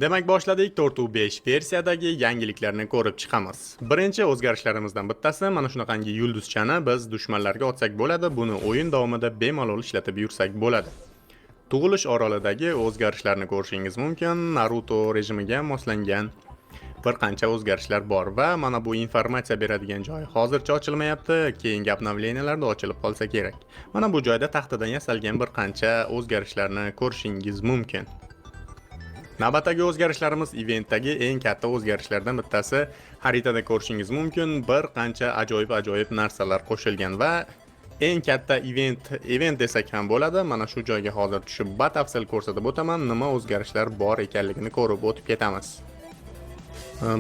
Demak, boshladik. 4.5 versiyadagi yangiliklarni ko'rib chiqamiz. Birinchi o'zgarishlarimizdan bittasi mana shunaqangi yulduzchani biz dushmanlarga otsak bo'ladi. Buni o'yin davomida bemalol ishlatib yursak bo'ladi. Tug'ilish orolidagi o'zgarishlarni ko'rishingiz mumkin. Naruto rejimiga moslangan bir qancha o'zgarishlar bor va mana bu informatsiya beradigan joy hozircha ochilmayapti. Keyingi obnovleniyalarda ochilib qolsa kerak. Mana bu joyda taxtadan yasalgan bir qancha o'zgarishlarni ko'rishingiz mumkin. Navbatdagi o'zgarishlarimiz eventdagi eng katta o'zgarishlardan bittasi. Xaritada ko'rishingiz mumkin, bir qancha ajoyib narsalar qo'shilgan va eng katta event desak ham bo'ladi. Mana shu joyga hozir tushib batafsil ko'rsatib o'taman, nima o'zgarishlar bor ekanligini ko'rib o'tib ketamiz.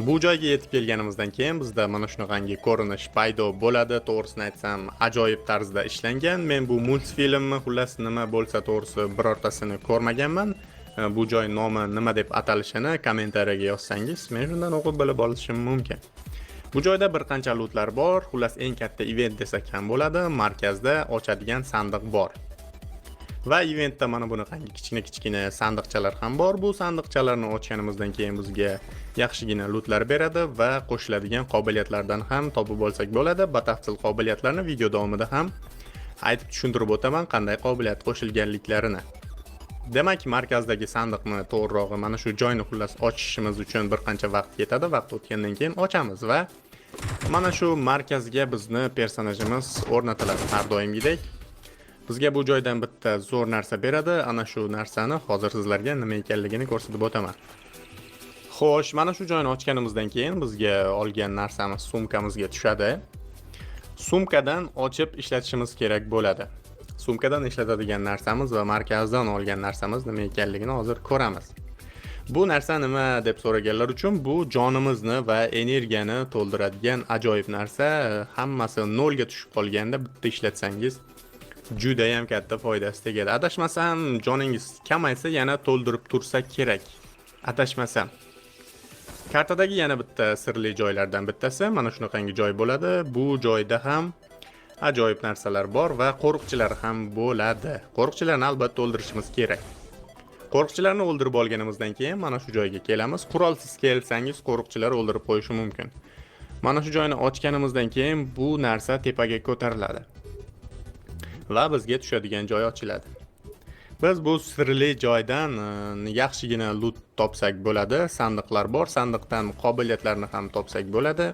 Bu joyga yetib kelganimizdan keyin bizda mana shunaqangi ko'rinish paydo bo'ladi. To'g'risini aytsam, ajoyib tarzda ishlangan. Men bu multfilmni xullas nima bo'lsa to'g'risi birortasini ko'rmaganman. Bu joy nomi nima deb atalishini kommentariyaga yozsangiz, men shundan o'qib bilib olishim mumkin. Bu joyda bir qancha lootlar bor. Xullas eng katta event desak ham bo'ladi. Markazda ochadigan sandiq bor. Va eventda mana bunaqangi kichkina sandiqchalar ham bor. Bu sandiqchalarni ochganimizdan keyin bizga yaxshigina lootlar beradi va qo'shiladigan qobiliyatlardan ham topib olsak bo'ladi. Batafsil qobiliyatlarni video davomida ham aytib tushuntirib o'taman, qanday qobiliyat qo'shilganliklarini. Demak, markazdagi sandiqni to'g'rirog'i mana shu joyni xullas ochishimiz uchun bir qancha vaqt ketadi. Vaqt o'tgandan keyin ochamiz va mana shu markazga bizni personajimiz o'rnatiladi har doimgidek. Bizga bu joydan bitta zo'r narsa beradi. Ana shu narsani hozir sizlarga nima ekanligini ko'rsatib o'taman. Xo'sh, mana shu joyni ochganimizdan keyin bizga olgan narsamiz sumkamizga tushadi. Sumkadan ochib ishlatishimiz kerak bo'ladi. Sumkadan ishlatadigan narsamiz va markazdan olgan narsamiz nima ekanligini hozir ko'ramiz. Bu narsa nima deb so'raganlar uchun bu jonimizni va energiyani to'ldiradigan ajoyib narsa. Hammasi 0 ga tushib qolganda bitta ishlatsangiz juda ham katta foydasi tegadi. Adashmasam, joningiz kamaysa yana to'ldirib tursa kerak. Adashmasam. Kartadagi yana bitta sirli joylardan bittasi mana shunaqangi joy bo'ladi. Bu joyda ham ajoyib narsalar bor va qo'riqchilar ham bo'ladi. Qo'riqchilarni albatta o'ldirishimiz kerak. Qo'riqchilarni o'ldirib olganimizdan keyin mana shu joyga kelamiz. Qurolsiz kelsangiz qo'riqchilar o'ldirib qo'yishi mumkin. Mana shu joyni ochganimizdan keyin bu narsa tepaga ko'tariladi va bizga tushadigan joy ochiladi. Biz bu sirli joydan yaxshigina loot topsak bo'ladi. Sandiqlar bor. Sandiqdan qobiliyatlarni ham topsak bo'ladi.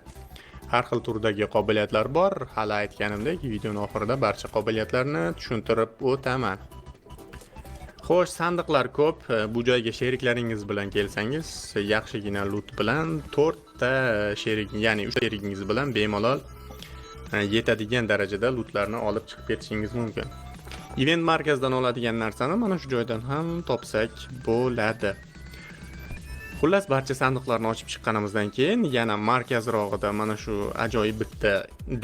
Har xil turdagi qobiliyatlar bor. Hali aytganimdek, videoning oxirida barcha qobiliyatlarni tushuntirib o'taman. Xo'sh, sandiqlar ko'p. Bu joyga sheriklaringiz bilan kelsangiz, yaxshigina loot bilan 4 ta sherik, ya'ni 3 sherigingiz bilan bemalol yetadigan darajada lootlarni olib chiqib ketishingiz mumkin. Event markazidan oladigan narsani mana shu joydan ham topsak bo'ladi. Xullas, barcha sandiqlarni ochib chiqqanimizdan keyin yana markazrog'ida mana shu ajoyib bitta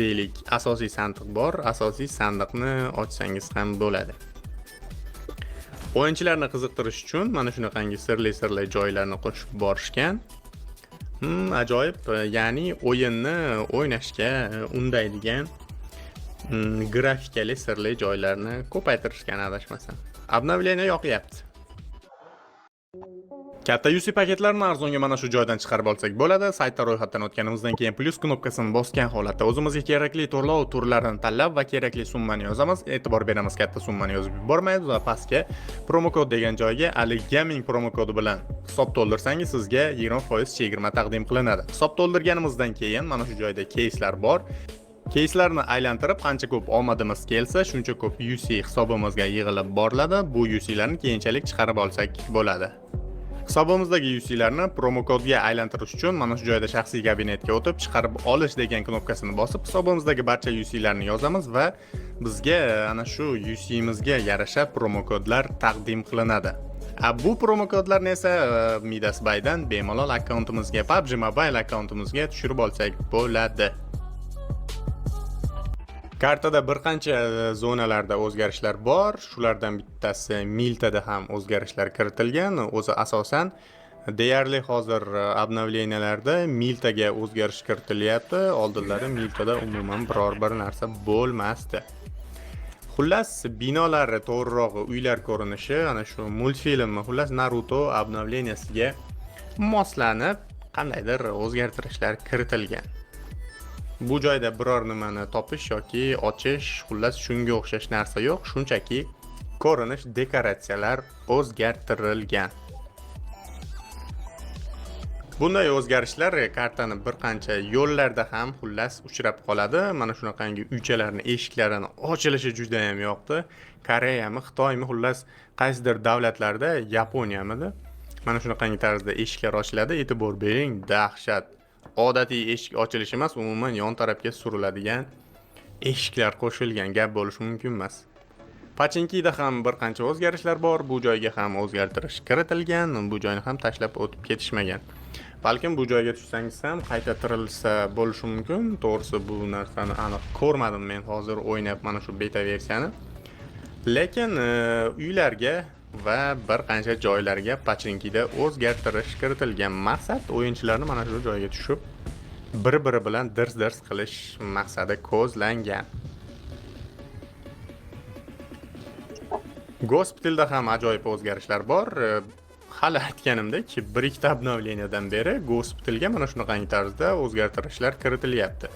deylik asosiy sandiq bor. Asosiy sandiqni ochsangiz ham bo'ladi. O'yinchilarni qiziqtirish uchun mana shunaqangi sirli joylarni qo'shib borishgan. Ajoyib, ya'ni o'yinni o'ynashga undaydigan grafikali sirli joylarni ko'paytirishgan adashmasam. Obnovleniya yoqyapti. Katta UC paketlarni arzonga mana shu joydan chiqarib olsak bo'ladi. Saytda ro'yxatdan o'tganimizdan keyin plus knopkasini bosgan holatda o'zimizga kerakli to'lov turlarini tanlab va kerakli summani yozamiz. E'tibor beramiz, katta summani yozib yubormaymiz va pastga promo kod degan joyga Ali Gaming promo kodi bilan hisob to'ldirsangiz sizga 20% chegirma taqdim qilinadi. Hisob to'ldirganimizdan keyin mana shu joyda keyslar bor. Keyslarni aylantirib qancha ko'p omadimiz kelsa, shuncha ko'p UC hisobimizga yig'ilib boriladi. Bu UClarni keyinchalik chiqarib olsak bo'ladi. Hisobimizdagi UClarni promo kodga aylantirish uchun mana shu joyda shaxsiy kabinetga o'tib chiqarib olish degan knopkasini bosib hisobimizdagi barcha UClarni yozamiz va bizga ana shu UCimizga yarasha promo kodlar taqdim qilinadi. Bu promo kodlarni esa Midas Bay'dan bemalol akkauntimizga, PUBG Mobile akkauntimizga tushirib olsak bo'ladi. Kartada bir qancha zonalarda o'zgarishlar bor. Shulardan bittasi Miltada ham o'zgarishlar kiritilgan. O'zi asosan deyarli hozir obnovleniyalarda Miltaga o'zgarish kiritilyapti. Oldinlari Miltada umuman biror bir narsa bo'lmasdi. Xullas, binolar, to'g'rirog'i uylar ko'rinishi ana shu multfilm, xullas Naruto obnovleniyasiga moslanib qandaydir o'zgartirishlar kiritilgan. Bu joyda biror nimani topish yoki ochish, xullas shunga o'xshash narsa yo'q, shunchaki ko'rinish, dekoratsiyalar o'zgartirilgan. Bunday o'zgarishlar kartani bir qancha yo'llarda ham xullas uchrab qoladi. Mana shunaqangi uychalarning eshiklarini ochilishi juda ham yoqdi. Koreyami, Xitoymi, xullas qaysidir davlatlarda, Yaponiyamidi? Mana shunaqangi tarzda eshiklar ochiladi. E'tibor bering, dahshat. Odatiy eshik ochilishi emas, umuman yon tarafga suriladigan eshiklar qo'shilgan, gap bo'lishi mumkin emas. Pachinkida ham bir qancha o'zgarishlar bor. Bu joyga ham o'zgartirish kiritilgan. Bu joyni ham tashlab o'tib ketishmagan. Balkim bu joyga tushsangiz ham qayta tirilsa bo'lishi mumkin. To'g'risi bu narsani aniq ko'rmadim men hozir o'ynab mana shu beta versiyani. Lekin uylarga va bir qancha joylarga pachinkida o'zgartirish kiritilgan. Maqsad o'yinchilarni mana shu joyga tushib bir-biri bilan dirs qilish maqsadi ko'zlangan. Gospitalda ham ajoyib o'zgarishlar bor. Hali aytganimdek, bir ikkita obnovleniyadan beri gospitalga mana shunaqangi tarzda o'zgartirishlar kiritilyapti.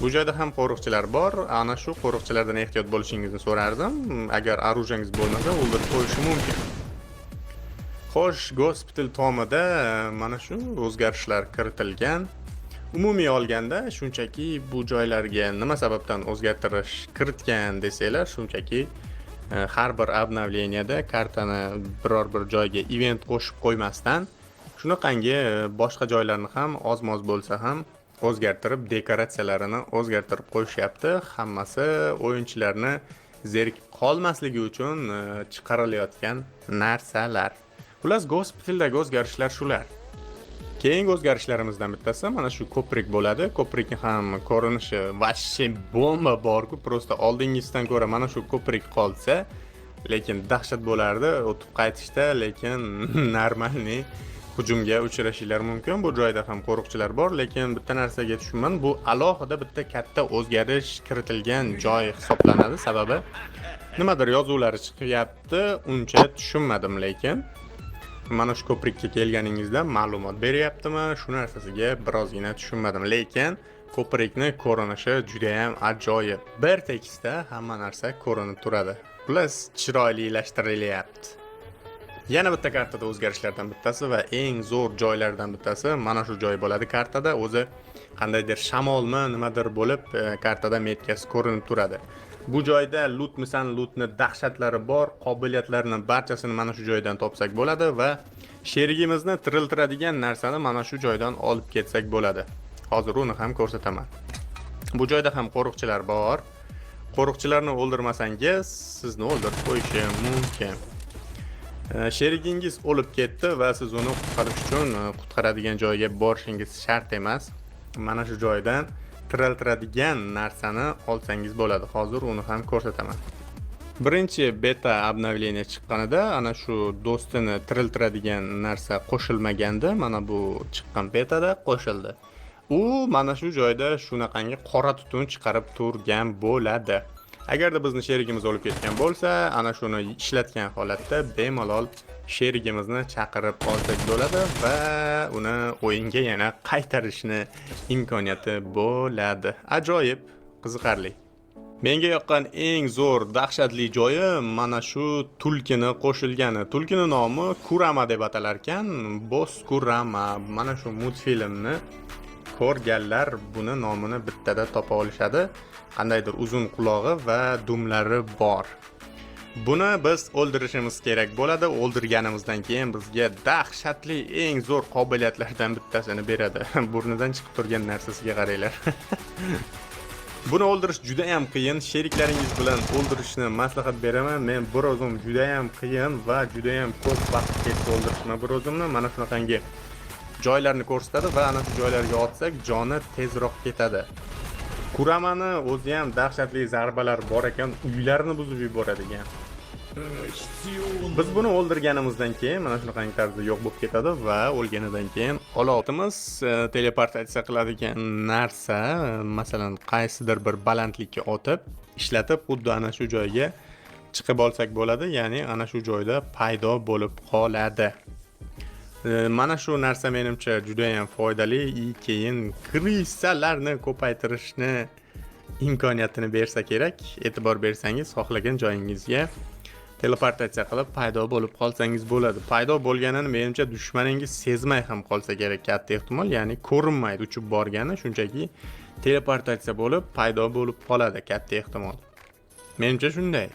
Bu joyda ham qo'riqchilar bor. Ana shu qo'riqchilardan ehtiyot bo'lishingizni so'rardim. Agar orujangiz bo'lmasa, o'ldirib qo'yishi mumkin. Xo'sh, gospital tomida mana shu o'zgarishlar kiritilgan. Umumiy olganda, shunchaki bu joylarga nima sababdan o'zgartirish kiritgan desanglar, shunchaki har bir obnovleniyada kartani biror bir joyga event qo'shib qo'ymasdan shunaqangi boshqa joylarni ham oz-moz bo'lsa ham o'zgartirib, dekoratsiyalarini o'zgartirib qo'yishyapti. Hammasi o'yinchilarni zerikib qolmasligi uchun chiqarilayotgan narsalar. Xullas, gospitaldagi o'zgarishlar shular. Keyingi o'zgarishlarimizdan bittasi mana shu ko'prik bo'ladi. Ko'prikni ham ko'rinishi vashshe bomba bor-ku, prosta oldingizdan ko'ra mana shu ko'prik qolsa, lekin dahshat bo'lardi o'tib qaytishda, lekin normalni hujumga uchrashinglar mumkin. Bu joyda ham qo'riqchilar bor, lekin bitta narsaga tushunman, bu alohida bitta katta o'zgarish kiritilgan joy hisoblanadi. Sababi nimadir yozuvlari chiqyapti, uncha tushunmadim, lekin mana shu ko'prikka kelganingizda ma'lumot beryaptimi? Shu narsasiga birozgina tushunmadim, lekin ko'prikni ko'rinishi juda ham ajoyib. Bir tekisda hamma narsa ko'rinib turadi. Plus chiroylilashtiryapti. Yana bitta kartada o'zgarishlardan bittasi va eng zo'r joylardan bittasi mana shu joy bo'ladi kartada. O'zi qandaydir shamolmi, nimadir bo'lib kartada metkasi ko'rinib turadi. Bu joyda lootni dahshatlari bor, qobiliyatlarini barchasini mana shu joydan topsak bo'ladi va sherigimizni tiriltiradigan narsani mana shu joydan olib ketsak bo'ladi. Hozir uni ham ko'rsataman. Bu joyda ham qo'riqchilar bor. Qo'riqchilarni o'ldirmasangiz, sizni o'ldirib qo'yishi mumkin. Sherigingiz o'lib ketdi va siz uni qutqarish uchun qutqaradigan joyga borishingiz shart emas. Mana shu joydan tiriltiradigan narsani olsangiz bo'ladi. Hozir uni ham ko'rsataman. Birinchi beta obnovleniya chiqqanida ana shu do'stini tiriltiradigan narsa qo'shilmagandi. Mana bu chiqqan betada qo'shildi. U mana shu joyda shunaqangi qora tutun chiqarib turgan bo'ladi. Agarda bizni sherigimiz o'lib ketgan bo'lsa, ana shuni ishlatgan holatda bemalol sherigimizni chaqirib olsak bo'ladi va uni o'yinga yana qaytarishni imkoniyati bo'ladi. Ajoyib, qiziqarli. Menga yoqqan eng zo'r, dahshatli joyi mana shu tulkini qo'shilgani. Tulkini nomi Kurama deb atalar ekan. Boss Kurama. Mana shu multfilmni ko'rganlar buni nomini bittada topa olishadi. Qandaydir uzun qulog'i va dumlari bor. Buni biz o'ldirishimiz kerak bo'ladi. O'ldirganimizdan keyin bizga dahshatli eng zo'r qobiliyatlardan bittasini beradi. Burnidan chiqib turgan narsasiga qaranglar. Buni o'ldirish juda ham qiyin. Sheriklaringiz bilan o'ldirishni maslahat beraman. Men bir o'zim juda ham qiyin va juda ham ko'p vaqt ketdi o'ldirishni bir o'zimni. Mana shunaqangi joylarni ko'rsatadi va ana shu joylarga otsak, joni tezroq ketadi. Kuramani o'zi ham dahshatli zarbalar bor ekan, uylarni buzib yuboradigan. Biz buni o'ldirganimizdan keyin mana shunaqangi tarzda yo'q bo'lib ketadi va o'lganidan keyin olovimiz teleportatsiya qiladigan narsa, masalan, qaysidir bir balandlikka otib, ishlatib, xuddi ana shu joyga chiqib olsak bo'ladi, ya'ni ana shu joyda paydo bo'lib qoladi. Mana shu narsa menimcha juda ham foydali. Keyin kristallarni ko'paytirishni imkoniyatini bersa kerak. E'tibor bersangiz, xohlagan joyingizga teleportatsiya qilib paydo bo'lib qolsangiz bo'ladi. Paydo bo'lganini menimcha dushmaningiz sezmay ham qolsa kerak, katta ehtimol. Ya'ni ko'rinmaydi uchib borgani, shunchaki teleportatsiya bo'lib paydo bo'lib qoladi, katta ehtimol. Menimcha shunday.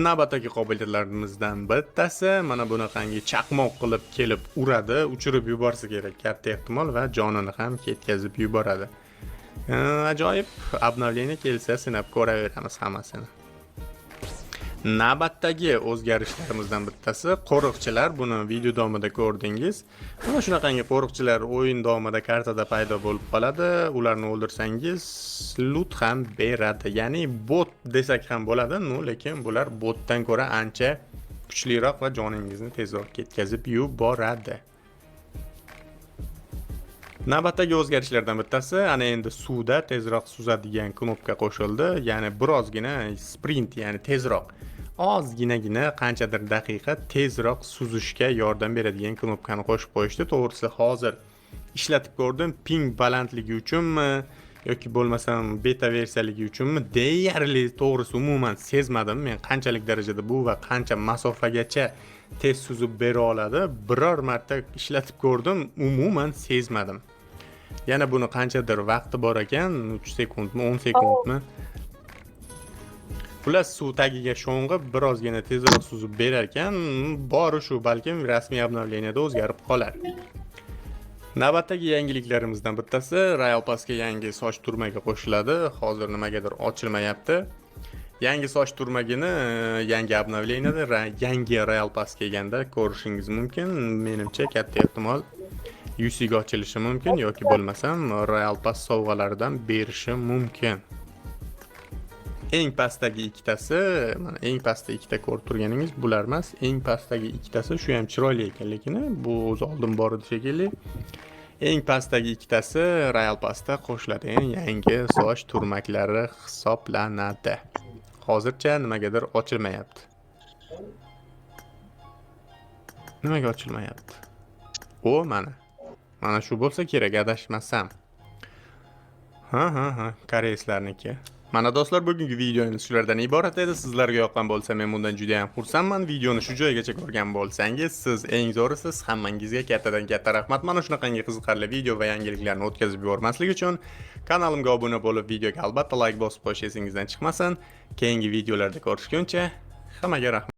Navbatdagi qobiliyatlarimizdan bittasi mana bunaqangi chaqmoq qilib kelib uradi, uchirib yuborsa kerak, katta ehtimol, va jonini ham ketkazib yuboradi. Ajoyib. Obnovleniya kelsa sinab ko'raveramiz hammasini. Navbatdagi o'zgarishlarimizdan bittasi qo'riqchilar. Buni video davomida ko'rdingiz. Mana shunaqangi qo'riqchilar o'yin davomida kartada paydo bo'lib qoladi. Ularni o'ldirsangiz loot ham beradi. Ya'ni bot desak ham bo'ladi, lekin bular botdan ko'ra ancha kuchliroq va joningizni tezroq ketkazib yuboradi. Navbatdagi o'zgarishlardan bittasi ana endi suvda tezroq suzadigan knopka qo'shildi. Ya'ni birozgina sprint, ya'ni tezroq, ozginagina qanchadir daqiqa tezroq suzishga yordam beradigan knopkani qo'shib qo'yishdi. To'g'risi hozir ishlatib ko'rdim. Ping balandligi uchunmi yoki bo'lmasam beta versiyaligi uchunmi deyarli to'g'risi umuman sezmadim. Men qanchalik darajada bu va qancha masofagacha tez suzib bera oladi, biror marta ishlatib ko'rdim, umuman sezmadim. Yana buni qanchadir vaqti bor ekan, 3 sekundmi, 10 sekundmi? Xullas suv tagiga sho'ng'ib birozgina tezroq suzib berar ekan, bori shu, balkim rasmiy obnovleniyada o'zgarib qolar. Navbatdagi yangiliklarimizdan bittasi Royal Passga yangi soch turmagi qo'shiladi. Hozir nimagadir ochilmayapti. Yangi soch turmagini yangi obnovleniyada yangi Royal Pass kelganda ko'rishingiz mumkin. Menimcha katta ehtimol UC ga ochilishi mumkin yoki bo'lmasam Royal Pass sovg'alaridan berishi mumkin. Eng pastdagi ikkitasi, mana eng pastda ikkita ko'rib turganingiz bular emas. Eng pastdagi ikkitasi shu ham chiroyli ekan, lekin bu o'z oldin bor edi shekilli. Eng pastdagi ikkitasi Royal Passda qo'shiladigan yangi soch turmaklari hisoblanadi. Hozircha nimagadir ochilmayapti. Nimaga ochilmayapti? Mana shu bo'lsa kerak, adashmasam. Ha, koreyslarniki. Mana do'stlar, bugungi videomiz shulardan iborat edi. Sizlarga yoqqan bo'lsa, men bundan juda ham xursandman. Videoni shu joygacha ko'rgan bo'lsangiz, siz eng zo'risiz. Hammangizga kattadan katta rahmat. Mana shunaqangi qiziqarli video va yangiliklarni o'tkazib yubormaslik uchun kanalimga obuna bo'lib, videoga albatta like bosib qo'yish esingizdan chiqmasin. Keyingi videolarda ko'rishguncha hammaga rahmat.